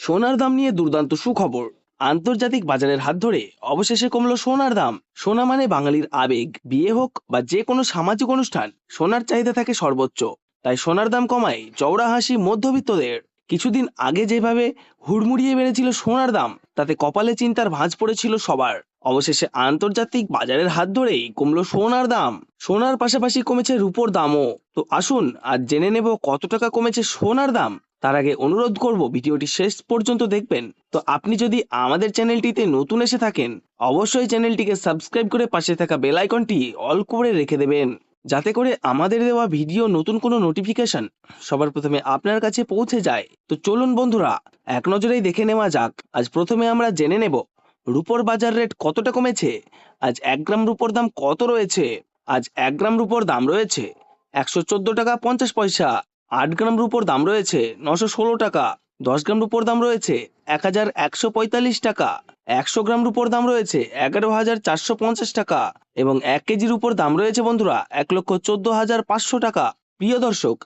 সোনার দাম নিয়ে দুর্দান্ত সুখবর। আন্তর্জাতিক বাজারের হাত ধরে অবশেষে কমলো সোনার দাম। সোনা মানে বাঙালির আবেগ। বিয়ে হোক বা যে কোনো সামাজিক অনুষ্ঠান, সোনার চাহিদা থাকে সর্বোচ্চ। তাই সোনার দাম কমায় চওড়া হাসি মধ্যবিত্তদের। কিছুদিন আগে যেভাবে হুড়মুড়িয়ে বেড়েছিল সোনার দাম, তাতে কপালে চিন্তার ভাঁজ পড়েছিল সবার। অবশেষে আন্তর্জাতিক বাজারের হাত ধরেই কমলো সোনার দাম। সোনার পাশাপাশি কমেছে রূপোর দামও। তো আসুন আজ জেনে নেব কত টাকা কমেছে সোনার দাম। তার আগে অনুরোধ করব ভিডিওটি শেষ পর্যন্ত দেখবেন। তো আপনি যদি আমাদের চ্যানেলটিতে নতুন এসে থাকেন, অবশ্যই চ্যানেলটিকে সাবস্ক্রাইব করে পাশে থাকা বেল আইকনটি অল করে রেখে দেবেন, যাতে করে আমাদের দেওয়া ভিডিও নতুন কোনো নোটিফিকেশন সবার প্রথমে আপনার কাছে পৌঁছে যায়। তো চলুন বন্ধুরা, এক নজরেই দেখে নেওয়া যাক। আজ প্রথমে আমরা জেনে নেব রূপোর বাজার রেট কতটা কমেছে। আজ 1 গ্রাম রূপোর দাম কত রয়েছে। আজ 1 গ্রাম রূপোর দাম রয়েছে 114 টাকা 50 পয়সা। 8 গ্রাম রূপোর দাম রয়েছে 916 টাকা। 10 গ্রাম রূপোর দাম রয়েছে 1145 টাকা। 100 গ্রাম রূপোর দাম রয়েছে 11,450 টাকা। এবং 1 কেজি রূপোর দাম রয়েছে বন্ধুরা 1,14,500 টাকা। প্রিয় দর্শক,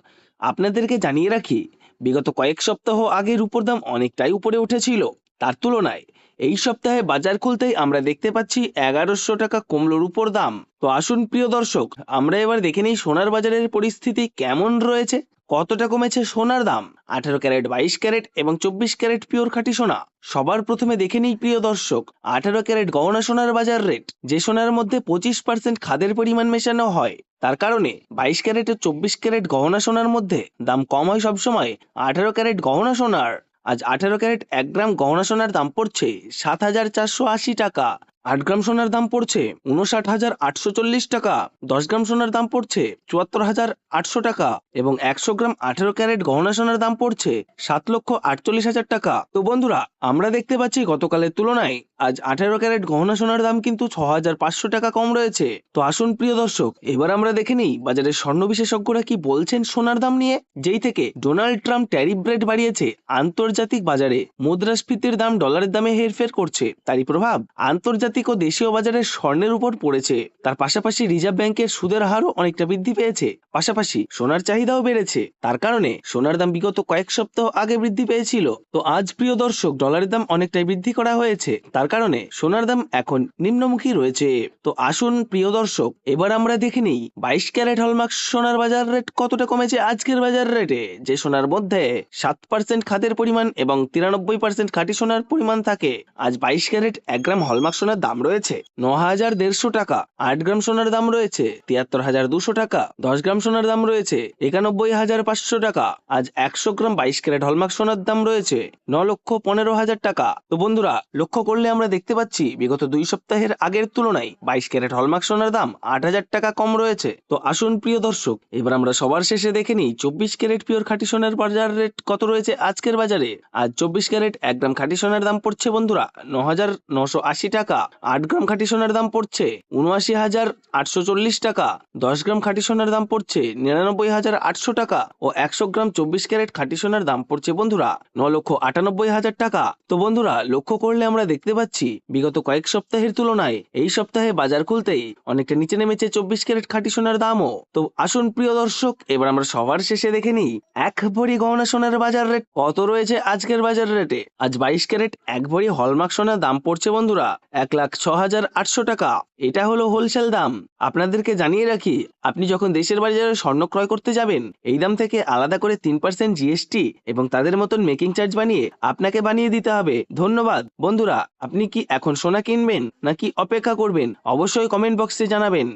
আপনাদেরকে জানিয়ে রাখি, বিগত কয়েক সপ্তাহ আগে রূপোর দাম অনেকটাই উপরে উঠেছিল। তার তুলনায় এই সপ্তাহে বাজার খুলতেই আমরা দেখতে পাচ্ছি 1100 টাকা কমলো রূপোর দাম। তো আসুন প্রিয় দর্শক, আমরা এবার দেখে নিই সোনার বাজারের পরিস্থিতি কেমন রয়েছে, কতটা কমেছে সোনার দাম। 18 ক্যারেট, 22 ক্যারেট এবং 24 ক্যারেট পিওর খাঁটি সোনা। সবার প্রথমে দেখে নিই প্রিয় দর্শক 18 ক্যারেট গহনা সোনার বাজার রেট। যে সোনার মধ্যে 25% খাদের পরিমাণ মেশানো হয়, তার কারণে 22 ক্যারেট ও 24 ক্যারেট গহনা সোনার মধ্যে দাম কম হয় সবসময় 18 ক্যারেট গহনা সোনার। আজ 18 ক্যারেট 1 গ্রাম গহনা সোনার দাম পড়ছে 7,480 টাকা। 8 গ্রাম সোনার দাম পড়ছে 59,840 টাকা। 10 গ্রাম সোনার দাম পড়ছে 74,800 টাকা এবং 100 গ্রাম 18 ক্যারেট গহনা সোনার দাম পড়ছে 7,48,000 টাকা। তো বন্ধুরা, আমরা দেখতে পাচ্ছি গতকালের তুলনায় আজ 18 ক্যারেট গহনা সোনার দাম কিন্তু 6,500 টাকা কম রয়েছে। তো আসুন প্রিয় দর্শক, এবার আমরা দেখে নিই বাজারের স্বর্ণ বিশেষজ্ঞরা কি বলছেন সোনার দাম নিয়ে। যেই থেকে ডোনাল্ড ট্রাম্প ট্যারিফ রেট বাড়িয়েছে, আন্তর্জাতিক বাজারে মুদ্রাস্ফীতির দাম ডলারের দামে হেরফের করছে। তারই প্রভাব আন্তর্জাতিক ও দেশীয় বাজারে স্বর্ণের উপর পড়েছে। তার পাশাপাশি রিজার্ভ ব্যাংকের সুদের হারও অনেকটা বৃদ্ধি পেয়েছে। পাশাপাশি সোনার চাহিদাও বেড়েছে। তার কারণে সোনার দাম বিগত কয়েক সপ্তাহ আগে বৃদ্ধি পেয়েছিল। তো আজ প্রিয় দর্শক, ডলারের দাম অনেকটাই বৃদ্ধি করা হয়েছে। তার কারণে সোনার দাম এখন নিম্নমুখী রয়েছে। তো আসুন প্রিয় দর্শক, এবার আমরা দেখে নিই 22 ক্যারেট হলমার্ক সোনার বাজার রেট কতটা কমেছে আজকের বাজার রেটে। যে সোনার মধ্যে 7% খাদের পরিমাণ এবং 93% খাঁটি সোনার পরিমাণ থাকে, আজ 22 ক্যারেট 1 গ্রাম হলমার্ক সোনার দাম রয়েছে 9,150 টাকা। 8 গ্রাম সোনার দাম রয়েছে 73,200 টাকা। 10 গ্রাম সোনার দাম রয়েছে 91,500 টাকা। আজ 100 গ্রাম 22 ক্যারেট হলমার্ক সোনার দাম রয়েছে 9,15,000 টাকা। তো বন্ধুরা, লক্ষ্য করলে আমরা দেখতে পাচ্ছি বিগত 2 সপ্তাহের আগের তুলনায় 22 ক্যারেট হলমার্ক সোনার দাম 8,000 টাকা কম রয়েছে। তো আসুন প্রিয় দর্শক, এবার আমরা সবার শেষে দেখে নিই 24 ক্যারেট পিওর খাঁটি সোনার বাজার রেট কত রয়েছে আজকের বাজারে। আজ 24 ক্যারেট 1 গ্রাম খাঁটি সোনার দাম পড়ছে বন্ধুরা 9,980 টাকা। 8 গ্রাম খাঁটি সোনার দাম পড়ছে 79,840 টাকা। 10 গ্রাম খাঁটি সোনার দাম পড়ছে 99,800 টাকা ও 100 গ্রাম 24 ক্যারেট খাঁটি সোনার দাম পড়ছে বন্ধুরা 9,98,000 টাকা। তো বন্ধুরা, লক্ষ্য করলে আমরা দেখতে পাচ্ছি বিগত কয়েক সপ্তাহের তুলনায় এই সপ্তাহে বাজার খুলতেই অনেকটা নিচে নেমেছে 24 ক্যারেট খাঁটি সোনার দামও। তো আসুন প্রিয় দর্শক, এবার আমরা সবার শেষে দেখে নিই 1 ভরি গহনা সোনার বাজার রেট কত রয়েছে আজকের বাজার রেটে। আজ 22 ক্যারেট 1 ভরি হলমার্ক সোনার দাম পড়ছে বন্ধুরা 1,06,800 টাকা। এটা হলো হোলসেল দাম। আপনাদেরকে জানিয়ে রাখি, আপনি যখন দেশের বাজারে স্বর্ণ ক্রয় করতে যাবেন, এই দাম থেকে আলাদা করে 3% জিএসটি এবং তাদের মতন মেকিং চার্জ বানিয়ে আপনাকে বানিয়ে দিতে হবে। ধন্যবাদ বন্ধুরা। আপনি কি এখন সোনা কিনবেন নাকি অপেক্ষা করবেন, অবশ্যই কমেন্ট বক্সে জানাবেন।